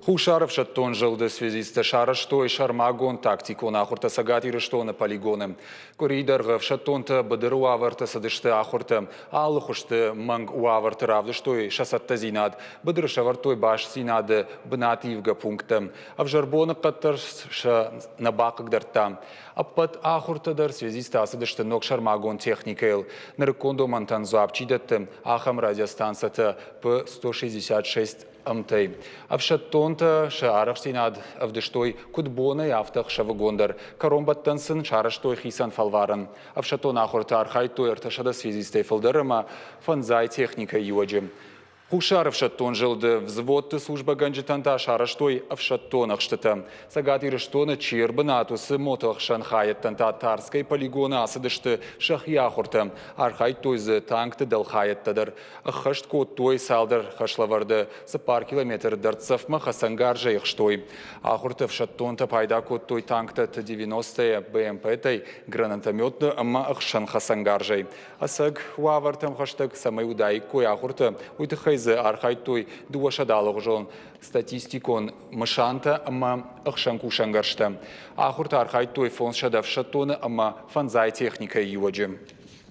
Хушаров шаттон жылды связисты шарыштой шармагон тактикон ахурта сагатиры что на полигоны. Коридор в шаттонта бадыру аварта садышты ахурта, аллахушты манг уаварта равды что и шасатта зинад, бадыр шавартой баш синады бнативга пункта. А в жарбона каттар ша на бакак дарта. А под ахурта дар связисты асадышты ног шармагон техникайл. Наркондо мантан зуапчидатты ахам радиостанцията по 166 МТ. А в шаттонта шаарахсинад авдыштой кутбона и автах шавагондар. Каромбаттансын шараштой хисан фалваран. А в шаттон ахурта архайтой арташада связисты фалдарама фанзай техника юаджи. Хушаров шаттон жылды взводты служба ганджитанта шараштой в шаттонах штата. Сагатиры штона чербанатусы мотах шанхаяттанта тарской полигона асадышты шахяхурта. Архайтойзы танкты далхаяттадар. Хашт кот той салдар хашлаварды за пар километр дарцев махасангаржа ихштой. Ахурта в шаттонта пайда кот той танкта Т-90 БМП-тай гранатометны ама шанхасангаржай. Асаг уавартам хаштаг самай удай кой ахурта уйтыхай архайтой дуашадалог жон статистикон мышанта ама ахшанку шангаршта. Ахурта архайтой фон шадав шаттона ама фанзай техника юаджи.